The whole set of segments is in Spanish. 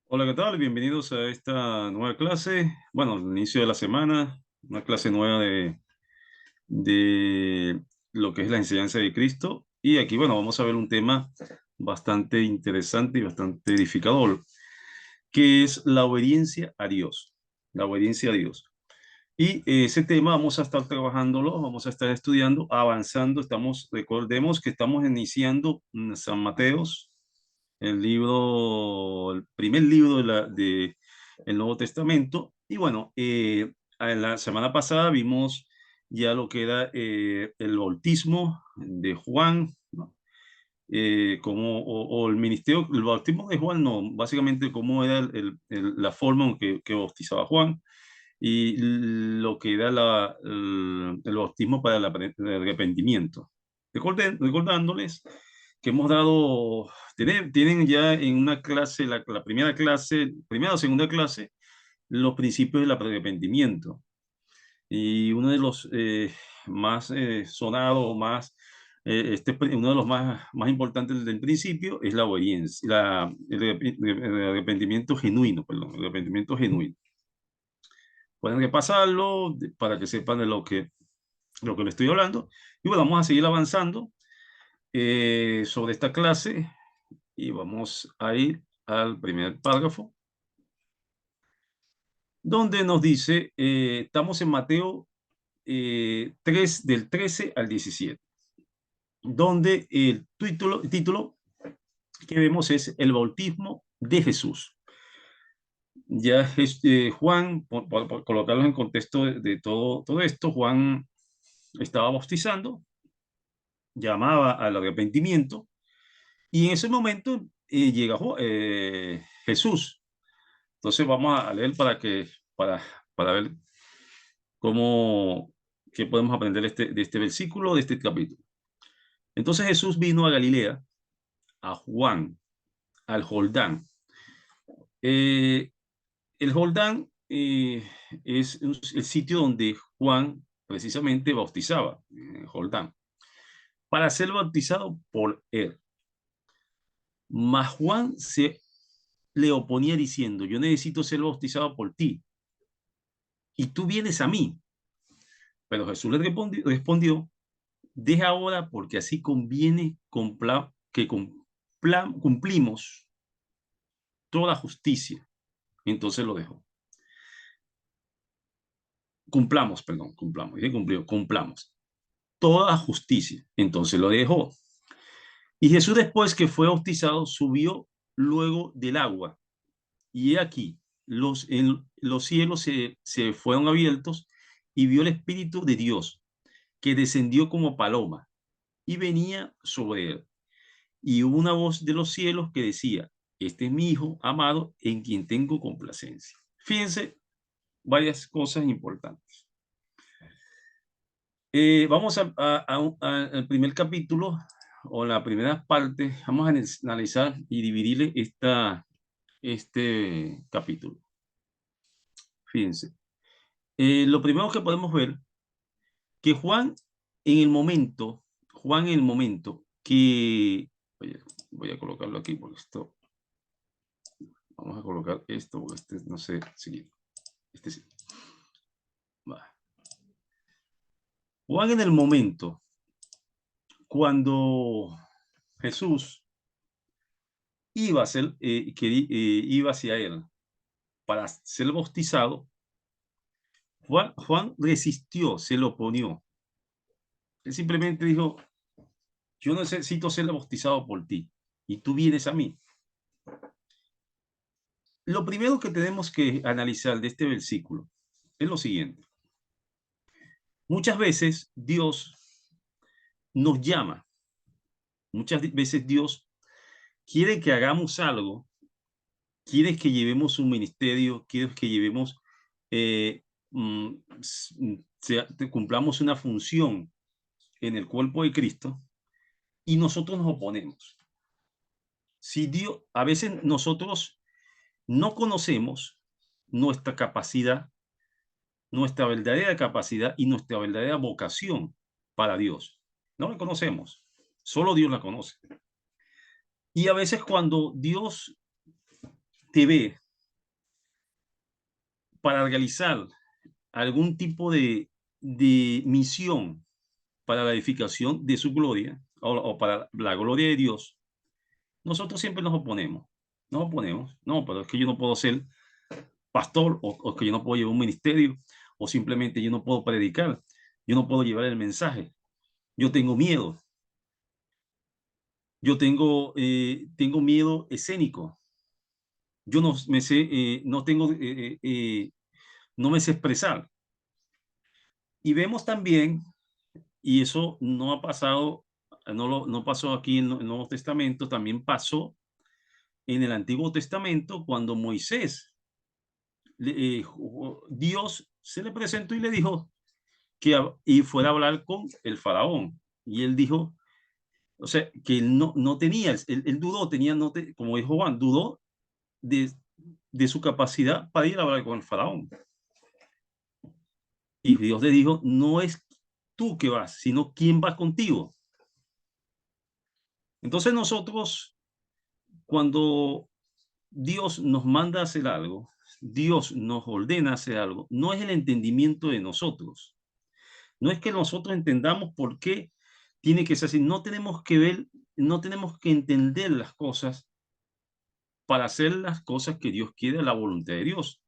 Hola, ¿qué tal? Bienvenidos a esta nueva clase. Bueno, al inicio de la semana, una clase nueva de lo que es la enseñanza de Cristo. Y aquí, bueno, vamos a ver un tema bastante interesante y bastante edificador, que es la obediencia a Dios. La obediencia a Dios. Y ese tema vamos a estar trabajándolo, vamos a estar estudiando, avanzando. Recordemos que estamos iniciando San Mateos, el primer libro de el Nuevo Testamento. Y bueno, en la semana pasada vimos ya lo que era el bautismo de Juan, ¿no? O el ministerio, el bautismo de Juan, no, básicamente cómo era la forma en que bautizaba Juan y lo que era el bautismo para el arrepentimiento. Recordándoles que hemos dado, tienen ya en una clase, la primera clase, primera o segunda clase, los principios del arrepentimiento. Y uno de los más sonados, uno de los más importantes del principio es la obediencia, el arrepentimiento genuino, perdón, el arrepentimiento genuino. Pueden repasarlo para que sepan de lo que le estoy hablando. Y bueno, vamos a seguir avanzando sobre esta clase y vamos a ir al primer párrafo, donde nos dice, estamos en Mateo 3, del 13 al 17, donde el título que vemos es el bautismo de Jesús. Ya Juan, por colocarlos en contexto de todo esto, Juan estaba bautizando, llamaba al arrepentimiento, y en ese momento llega Jesús. Entonces vamos a leer para ver cómo, qué podemos aprender de este versículo, de este capítulo. Entonces Jesús vino a Galilea, a Juan, al Jordán. Eh, el Jordán es el sitio donde Juan precisamente bautizaba, Jordán, para ser bautizado por él. Mas Juan le oponía diciendo, yo necesito ser bautizado por ti, y tú vienes a mí. Pero Jesús le respondió, deja ahora porque así conviene que cumplimos toda justicia. Entonces lo dejó. Cumplamos toda justicia. Entonces lo dejó. Y Jesús, después que fue bautizado, subió luego del agua. Y he aquí, los cielos se fueron abiertos y vio el Espíritu de Dios que descendió como paloma y venía sobre él. Y hubo una voz de los cielos que decía, este es mi Hijo amado en quien tengo complacencia. Fíjense, varias cosas importantes. Vamos al primer capítulo o la primera parte. Vamos a analizar y dividirle este capítulo. Fíjense. Lo primero que podemos ver, que Juan en el momento que, voy a colocarlo aquí porque esto, vamos a colocar esto porque este no sé seguir. Este sí. Va. Juan en el momento cuando Jesús iba hacia él para ser bautizado, Juan resistió, se lo oponió. Él simplemente dijo, yo necesito ser bautizado por ti y tú vienes a mí. Lo primero que tenemos que analizar de este versículo es lo siguiente. Muchas veces Dios nos llama, muchas veces Dios quiere que hagamos algo, quiere que llevemos un ministerio, quiere que llevemos, eh, mm, cumplamos una función en el cuerpo de Cristo y nosotros nos oponemos. Si Dios, a veces nosotros no conocemos nuestra capacidad, nuestra verdadera capacidad y nuestra verdadera vocación para Dios. No la conocemos, solo Dios la conoce. Y a veces cuando Dios te ve para realizar algún tipo de misión para la edificación de su gloria o para la gloria de Dios, nosotros siempre nos oponemos. Nos oponemos. No, pero es que yo no puedo ser pastor o que yo no puedo llevar un ministerio o simplemente yo no puedo predicar. Yo no puedo llevar el mensaje. Yo tengo miedo. Yo tengo miedo escénico. Yo no me sé, no tengo, no me sé expresar. Y vemos también, y eso no ha pasado, no pasó aquí en el Nuevo Testamento, también pasó en el Antiguo Testamento cuando Moisés, Dios se le presentó y le dijo y fuera a hablar con el faraón. Y él dijo, o sea, que él no tenía, él dudó, tenía, como dijo Juan, dudó de, de su capacidad para ir a hablar con el faraón. Y Dios le dijo, no es tú que vas, sino quién va contigo. Entonces nosotros, cuando Dios nos manda a hacer algo, Dios nos ordena hacer algo, no es el entendimiento de nosotros. No es que nosotros entendamos por qué tiene que ser así. No tenemos que ver, no tenemos que entender las cosas para hacer las cosas que Dios quiere, la voluntad de Dios.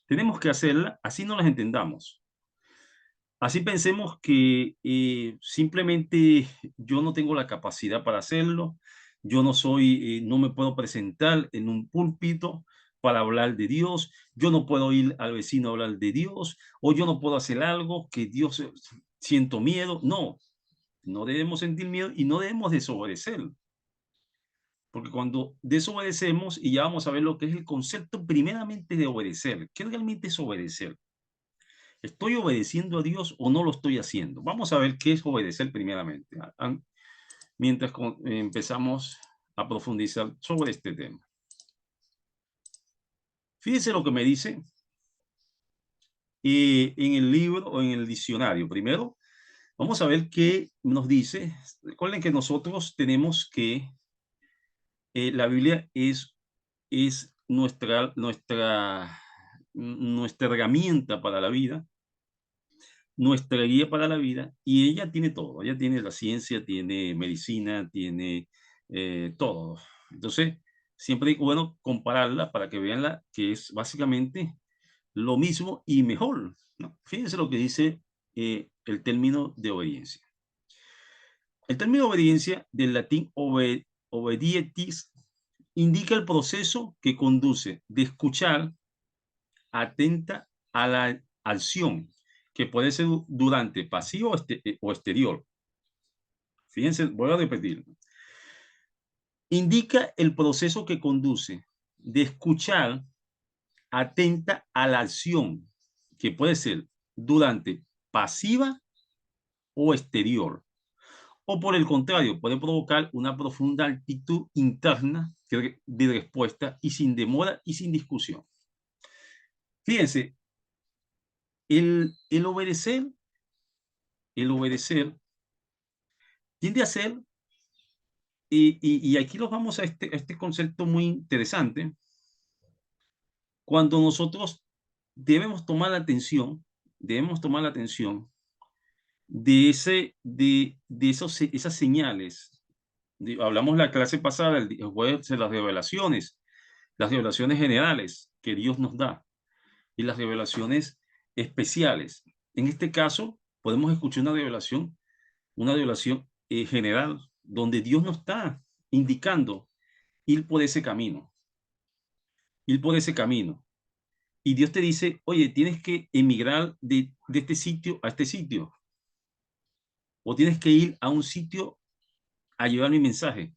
Tenemos que hacerlas, así no las entendamos. Así pensemos que simplemente yo no tengo la capacidad para hacerlo, yo no soy, no me puedo presentar en un púlpito para hablar de Dios, yo no puedo ir al vecino a hablar de Dios, o yo no puedo hacer algo que Dios, siento miedo. No, no debemos sentir miedo y no debemos desobedecer, porque cuando desobedecemos, y ya vamos a ver lo que es el concepto primeramente de obedecer, ¿qué realmente es obedecer? ¿Estoy obedeciendo a Dios o no lo estoy haciendo? Vamos a ver qué es obedecer primeramente, mientras empezamos a profundizar sobre este tema. Fíjense lo que me dice en el libro o en el diccionario. Primero, vamos a ver qué nos dice. Recuerden que nosotros tenemos que, la Biblia es nuestra herramienta para la vida, nuestra guía para la vida, y ella tiene todo. Ella tiene la ciencia, tiene medicina, tiene todo. Entonces, siempre es bueno compararla para que vean que es básicamente lo mismo y mejor, ¿no? Fíjense lo que dice el término de obediencia. El término obediencia, del latín obedietis, indica el proceso que conduce de escuchar atenta a la acción, que puede ser durante pasivo o exterior. Fíjense, voy a repetir. Indica el proceso que conduce de escuchar atenta a la acción, que puede ser durante pasiva o exterior. O por el contrario, puede provocar una profunda actitud interna de respuesta y sin demora y sin discusión. Fíjense, el obedecer tiende a ser, y aquí nos vamos a este concepto muy interesante, cuando nosotros debemos tomar la atención de esas señales. Hablamos la clase pasada, el jueves, de las revelaciones generales que Dios nos da y las revelaciones especiales. En este caso, podemos escuchar una revelación general, donde Dios nos está indicando ir por ese camino, ir por ese camino. Y Dios te dice, oye, tienes que emigrar de este sitio a este sitio, o tienes que ir a un sitio a llevar mi mensaje,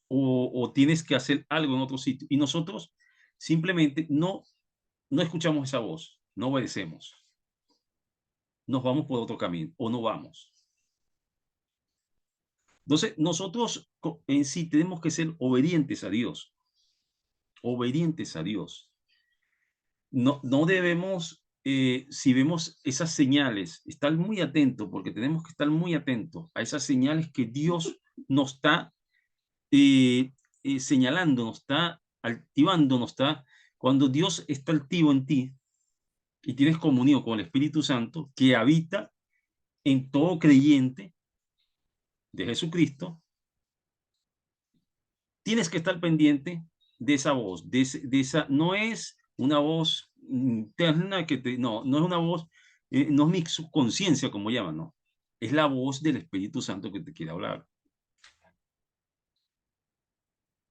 o tienes que hacer algo en otro sitio. Y nosotros simplemente no escuchamos esa voz, no obedecemos, nos vamos por otro camino o no vamos. Entonces, nosotros en sí tenemos que ser obedientes a Dios, obedientes a Dios. No debemos, si vemos esas señales, estar muy atentos, porque tenemos que estar muy atentos a esas señales que Dios nos está señalándonos, está activándonos, está cuando Dios está activo en ti y tienes comunión con el Espíritu Santo que habita en todo creyente de Jesucristo. Tienes que estar pendiente de esa voz, de esa, no es una voz interna que no es una voz, no es mi subconsciencia como llaman, no, es la voz del Espíritu Santo que te quiere hablar.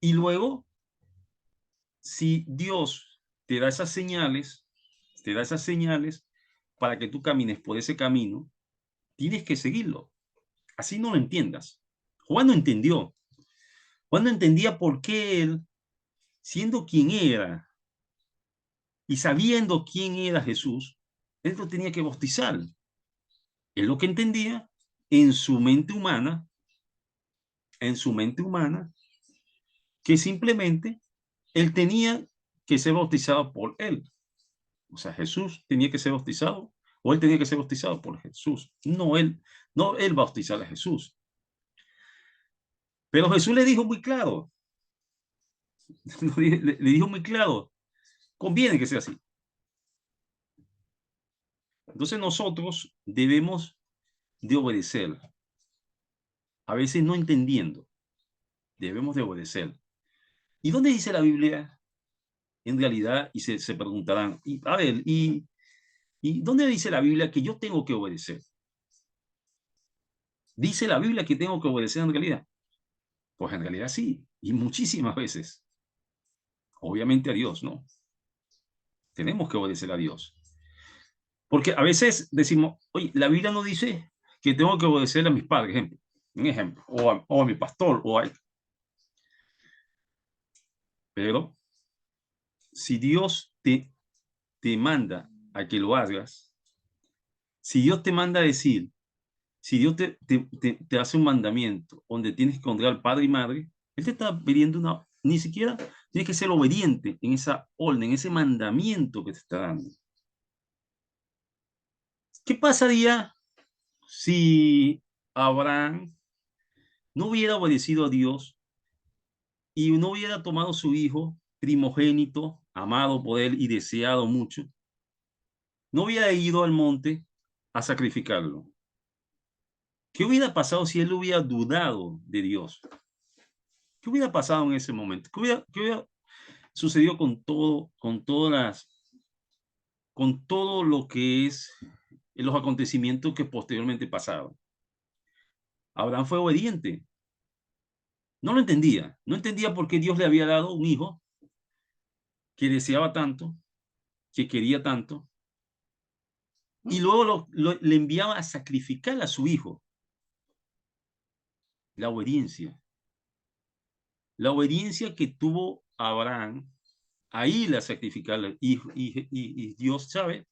Y luego, si Dios te da esas señales, para que tú camines por ese camino, tienes que seguirlo. Así no lo entiendas. Juan no entendió. Juan no entendía por qué él, siendo quien era y sabiendo quién era Jesús, él lo tenía que bautizar. Él lo que entendía en su mente humana, que simplemente él tenía que ser bautizado por él. O sea, Jesús tenía que ser bautizado, o él tenía que ser bautizado por Jesús. No él bautizar a Jesús. Pero Jesús le dijo muy claro, le dijo muy claro, conviene que sea así. Entonces nosotros debemos de obedecer. A veces no entendiendo, debemos de obedecer. ¿Y dónde dice la Biblia en realidad? Y se preguntarán, a ver, ¿y dónde dice la Biblia que yo tengo que obedecer? ¿Dice la Biblia que tengo que obedecer en realidad? Pues en realidad sí, y muchísimas veces. Obviamente a Dios, ¿no? Tenemos que obedecer a Dios. Porque a veces decimos, oye, la Biblia no dice que tengo que obedecer a mis padres, ejemplo, o a mi pastor, pero si Dios te manda a que lo hagas, si Dios te manda a decir, si Dios te hace un mandamiento donde tienes que honrar al padre y madre, Él te está pidiendo ni siquiera tienes que ser obediente en esa orden, en ese mandamiento que te está dando. ¿Qué pasaría si Abraham no hubiera obedecido a Dios y no hubiera tomado su hijo primogénito, amado por él y deseado mucho, no hubiera ido al monte a sacrificarlo? ¿Qué hubiera pasado si él hubiera dudado de Dios? ¿Qué hubiera pasado en ese momento? ¿Qué hubiera sucedido con todo lo que es los acontecimientos que posteriormente pasaron? Abraham fue obediente. No lo entendía. No entendía por qué Dios le había dado un hijo que deseaba tanto, que quería tanto, y luego le enviaba a sacrificar a su hijo. La obediencia. La obediencia que tuvo Abraham a ir a sacrificarle. Y Dios sabe,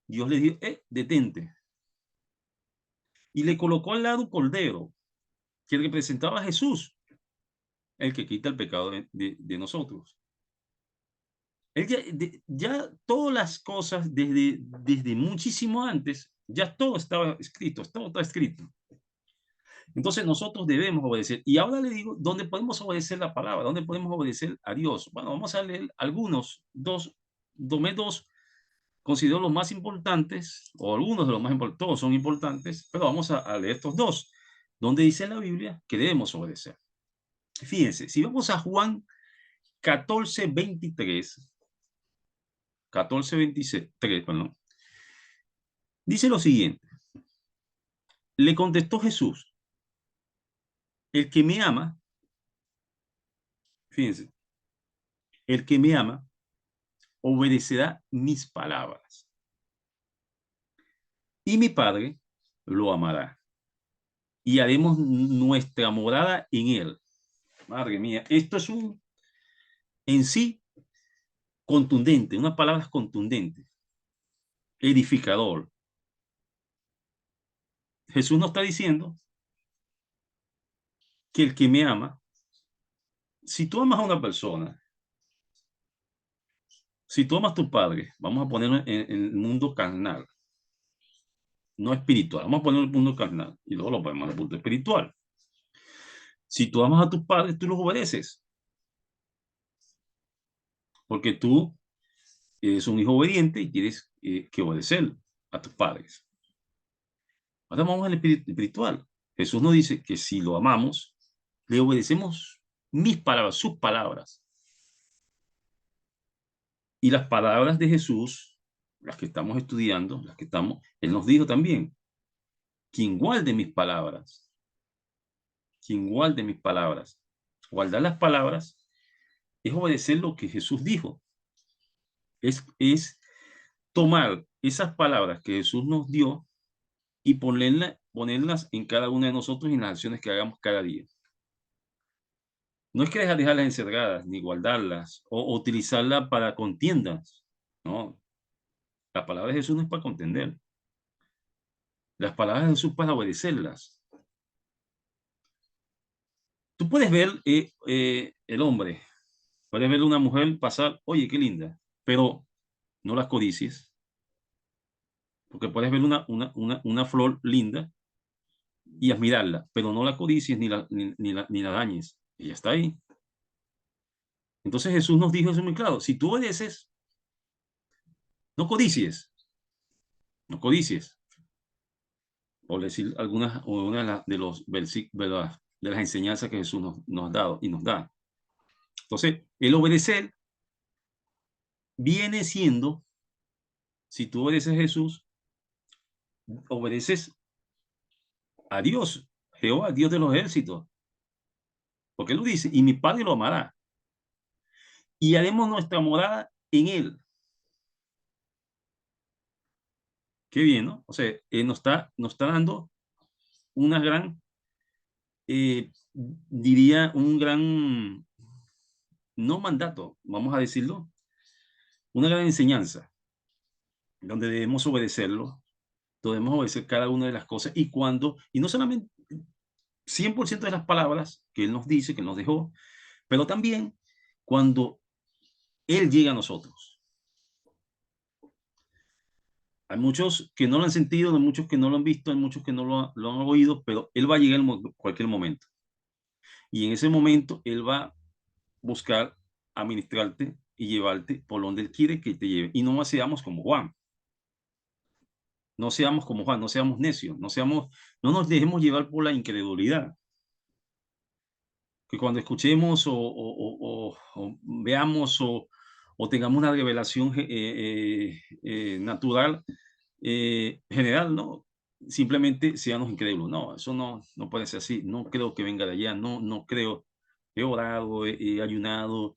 Dios le dijo, detente. Y le colocó al lado un cordero que representaba a Jesús, el que quita el pecado de nosotros. Él ya todas las cosas desde muchísimo antes, ya todo estaba escrito, todo está escrito. Entonces nosotros debemos obedecer. Y ahora le digo, ¿dónde podemos obedecer la palabra? ¿Dónde podemos obedecer a Dios? Bueno, vamos a leer algunos, tomé dos, considero los más importantes, o algunos de los más importantes, todos son importantes, pero vamos a leer estos dos, donde dice en la Biblia que debemos obedecer. Fíjense, si vamos a Juan 14:23, 14:23, perdón, dice lo siguiente, le contestó Jesús, el que me ama, fíjense, el que me ama obedecerá mis palabras. Y mi Padre lo amará. Y haremos nuestra morada en él. Madre mía, esto es en sí contundente, unas palabras contundentes, edificador. Jesús nos está diciendo que el que me ama, si tú amas a una persona, si tú amas a tu padre, vamos a ponerlo en el mundo carnal, no espiritual, vamos a ponerlo en el mundo carnal y luego lo ponemos en el punto espiritual. Si tú amas a tus padres, tú los obedeces. porque tú eres un hijo obediente y tienes que obedecer a tus padres. Ahora vamos al espiritual. Jesús nos dice que si lo amamos, le obedecemos mis palabras, sus palabras. Y las palabras de Jesús, las que estamos estudiando, Él nos dijo también, quien guarde mis palabras, quien guarde mis palabras. Guardar las palabras es obedecer lo que Jesús dijo. Es tomar esas palabras que Jesús nos dio y ponerlas en cada una de nosotros y en las acciones que hagamos cada día. No es que dejarlas encerradas, ni guardarlas, o utilizarlas para contiendas. No, la palabra de Jesús no es para contender. Las palabras de Jesús para obedecerlas. Tú puedes ver el hombre, puedes ver una mujer pasar, oye, qué linda, pero no las codicies, porque puedes ver una flor linda y admirarla, pero no la codicies ni la dañes. Ella está ahí. Entonces Jesús nos dijo eso muy claro. Si tú obedeces, no codicies, no codicies. Por decir algunas o una de los versículos de las enseñanzas que Jesús nos ha dado y nos da. Entonces, el obedecer viene siendo, si tú obedeces a Jesús, obedeces a Dios, Jehová, Dios de los ejércitos. Porque Él lo dice, y mi Padre lo amará. Y haremos nuestra morada en Él. Qué bien, ¿no? O sea, nos está dando una gran, diría, un gran, no mandato, vamos a decirlo, una gran enseñanza, donde debemos obedecerlo, debemos obedecer cada una de las cosas, y no solamente 100% de las palabras que Él nos dice, que Él nos dejó, pero también cuando Él llega a nosotros. Hay muchos que no lo han sentido, hay muchos que no lo han visto, hay muchos que no lo han oído, pero Él va a llegar en cualquier momento. Y en ese momento Él va a buscar administrarte y llevarte por donde Él quiere que te lleve. Y no seamos como Juan. No seamos como Juan, no seamos necios, no nos dejemos llevar por la incredulidad. Que cuando escuchemos o veamos o tengamos una revelación natural, general, ¿no? Simplemente seamos incrédulos. No, eso no puede ser así. No creo que venga de allá. No creo. He orado, he ayunado,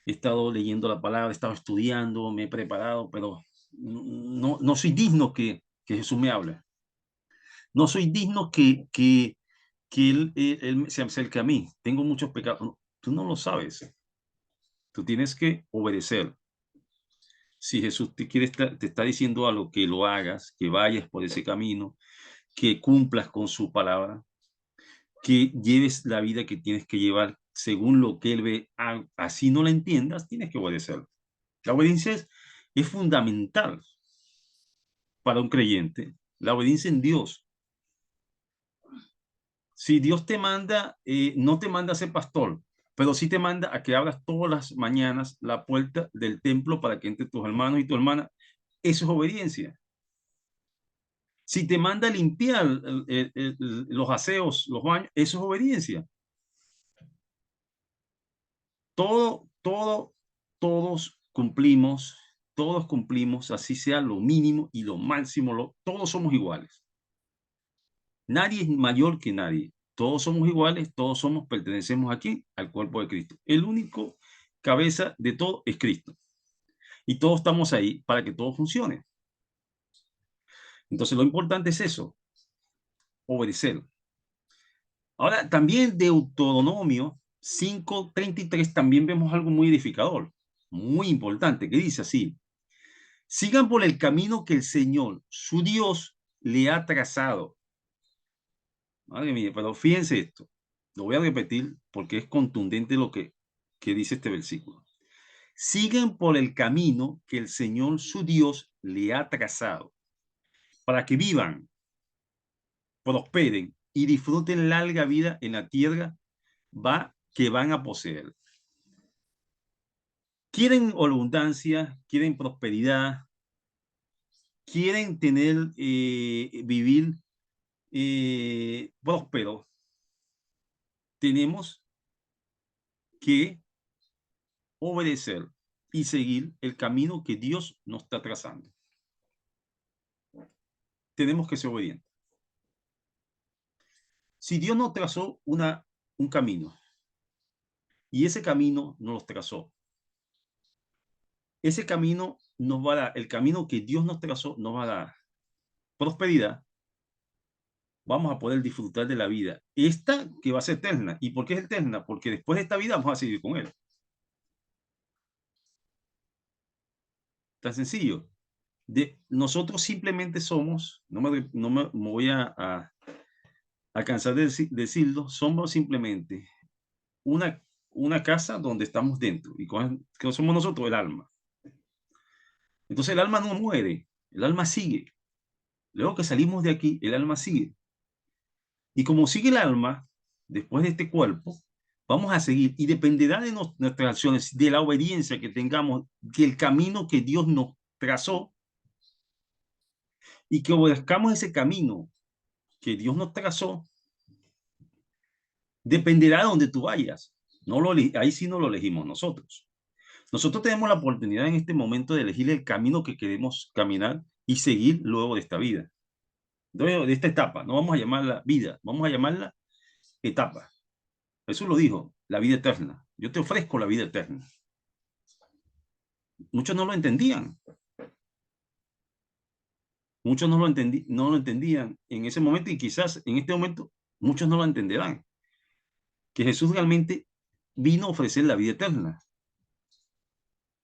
he estado leyendo la palabra, he estado estudiando, me he preparado, pero no soy digno que Jesús me hable. No soy digno que él se acerque a mí. Tengo muchos pecados. No, tú no lo sabes. Tú tienes que obedecer. Si Jesús te está diciendo algo, que lo hagas, que vayas por ese camino, que cumplas con su palabra, que lleves la vida que tienes que llevar según lo que Él ve. Así no la entiendas, tienes que obedecer. La obediencia es fundamental para un creyente. La obediencia en Dios. Si Dios te manda, no te manda a ser pastor, pero sí te manda a que abras todas las mañanas la puerta del templo para que entre tus hermanos y tu hermana, eso es obediencia. Si te manda a limpiar los aseos, los baños, eso es obediencia. Todo, todos cumplimos, así sea lo mínimo y lo máximo, todos somos iguales. Nadie es mayor que nadie. Todos somos iguales, pertenecemos aquí al cuerpo de Cristo. El único cabeza de todo es Cristo. Y todos estamos ahí para que todo funcione. Entonces lo importante es eso, obedecer. Ahora, también Deuteronomio 5:33 también vemos algo muy edificador, muy importante, que dice así: sigan por el camino que el Señor, su Dios, le ha trazado. Madre mía, pero fíjense esto. Lo voy a repetir porque es contundente lo que dice este versículo. Sigan por el camino que el Señor, su Dios, le ha trazado para que vivan, prosperen y disfruten larga vida en la tierra que van a poseer. quieren abundancia, quieren prosperidad, quieren tener, vivir próspero, tenemos que obedecer y seguir el camino que Dios nos está trazando. Tenemos que ser obedientes. Si Dios nos trazó un camino y ese camino nos lo trazó, ese camino nos va a dar, el camino que Dios nos trazó nos va a dar prosperidad, vamos a poder disfrutar de la vida. Esta que va a ser eterna. ¿Y por qué es eterna? Porque después de esta vida vamos a seguir con Él. Tan sencillo. Nosotros simplemente somos, no me voy a cansar de decirlo, somos simplemente una casa donde estamos dentro. ¿Y qué somos nosotros? El alma. Entonces el alma no muere, el alma sigue. Luego que salimos de aquí, el alma sigue. Y como sigue el alma, después de este cuerpo, vamos a seguir. Y dependerá de nuestras acciones, de la obediencia que tengamos, del camino que Dios nos trazó, y que obedezcamos ese camino que Dios nos trazó, dependerá de donde tú vayas. Ahí sí no lo elegimos nosotros. Nosotros tenemos la oportunidad en este momento de elegir el camino que queremos caminar y seguir luego de esta vida. De esta etapa, no vamos a llamarla vida, vamos a llamarla etapa. Jesús lo dijo, la vida eterna. Yo te ofrezco la vida eterna. Muchos no lo entendían. Muchos no lo entendían en ese momento, y quizás en este momento muchos no lo entenderán. Que Jesús realmente vino a ofrecer la vida eterna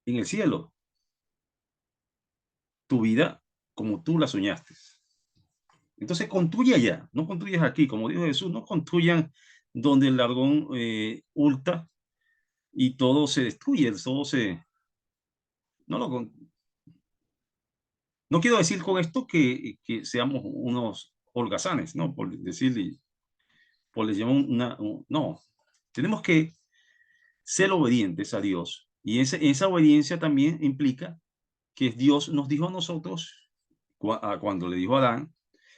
en el cielo. Tu vida como tú la soñaste. Entonces construye allá, no construyas aquí. Como dijo Jesús, no construyan donde el ladrón hurta y todo se destruye, todo se... No, no quiero decir con esto que seamos unos holgazanes, ¿no? Por decirle, por le llamamos no, tenemos que ser obedientes a Dios. Y esa obediencia también implica que Dios nos dijo a nosotros, cuando le dijo a Adán,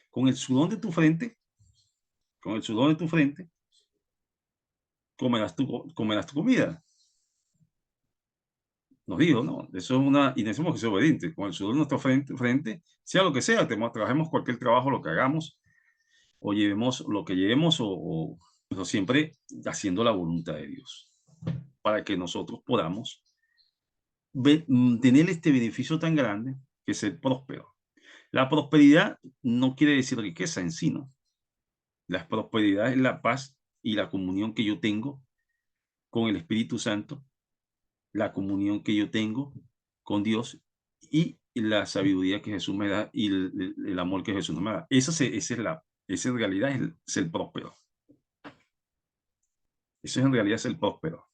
con el sudor de tu frente, con el sudor de tu frente, comerás tu comida. Nos dijo, ¿no? Eso es y necesitamos que ser obedientes. Con el sudor de nuestra frente, sea lo que sea, trabajemos cualquier trabajo, lo que hagamos, o llevemos lo que llevemos, pero siempre haciendo la voluntad de Dios, para que nosotros podamos tener este beneficio tan grande que es ser próspero. La prosperidad no quiere decir riqueza en sí, ¿no? La prosperidad es la paz y la comunión que yo tengo con el Espíritu Santo, la comunión que yo tengo con Dios y la sabiduría que Jesús me da, y el amor que Jesús me da. Esa en realidad es ser próspero. Eso es en realidad ser próspero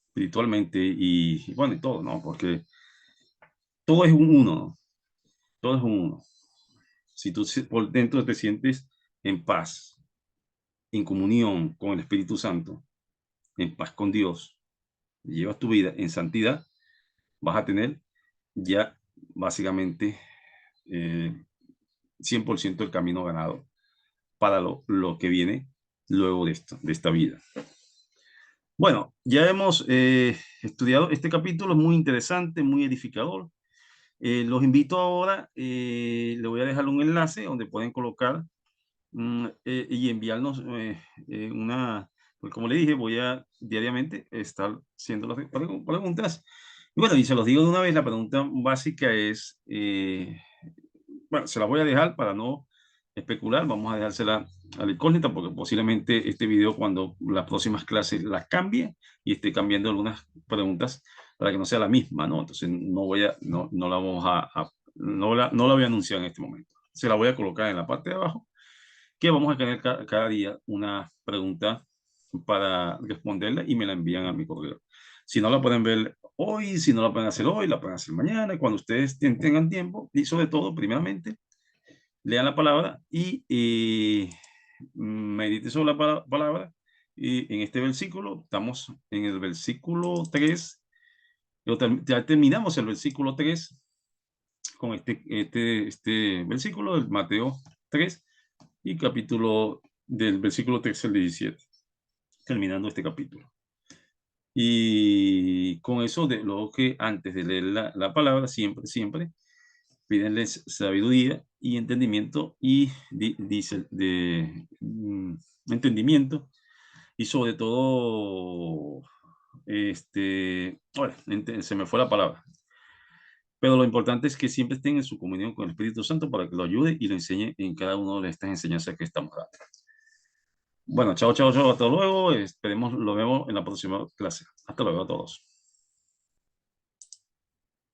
espiritualmente y bueno, y todo, ¿no? Porque todo es un uno, ¿no? Todo es un uno. Si tú por dentro te sientes en paz, en comunión con el Espíritu Santo, en paz con Dios, llevas tu vida en santidad, vas a tener ya básicamente 100% el camino ganado para lo que viene luego de esta vida. Bueno, ya hemos estudiado este capítulo, es muy interesante, muy edificador. Los invito ahora, le voy a dejar un enlace donde pueden colocar y enviarnos pues como le dije, voy a diariamente estar haciendo las preguntas. Y bueno, y se los digo de una vez, la pregunta básica es, bueno, se la voy a dejar para no especular, vamos a dejársela a la incógnita, porque posiblemente este video, cuando las próximas clases las cambie y esté cambiando algunas preguntas para que no sea la misma, ¿no? Entonces no la vamos no la voy a anunciar en este momento. Se la voy a colocar en la parte de abajo, que vamos a tener cada día una pregunta para responderla y me la envían a mi correo. Si no la pueden ver hoy, si no la pueden hacer hoy, la pueden hacer mañana, cuando ustedes tengan tiempo. Y sobre todo, primeramente, lean la palabra y mediten sobre la palabra. Y en este versículo, estamos en el versículo 3 Ya terminamos el versículo 3 con este versículo del Mateo 3 y capítulo del versículo 13 al 17, terminando este capítulo. Y con eso, de lo que antes de leer la palabra, siempre, pídenles sabiduría y entendimiento y dice entendimiento y sobre todo, ahora, se me fue la palabra, pero lo importante es que siempre estén en su comunión con el Espíritu Santo para que lo ayude y lo enseñe en cada una de estas enseñanzas que estamos dando. Bueno, chao, chao, chao, hasta luego. Esperemos, lo vemos en la próxima clase. Hasta luego a todos.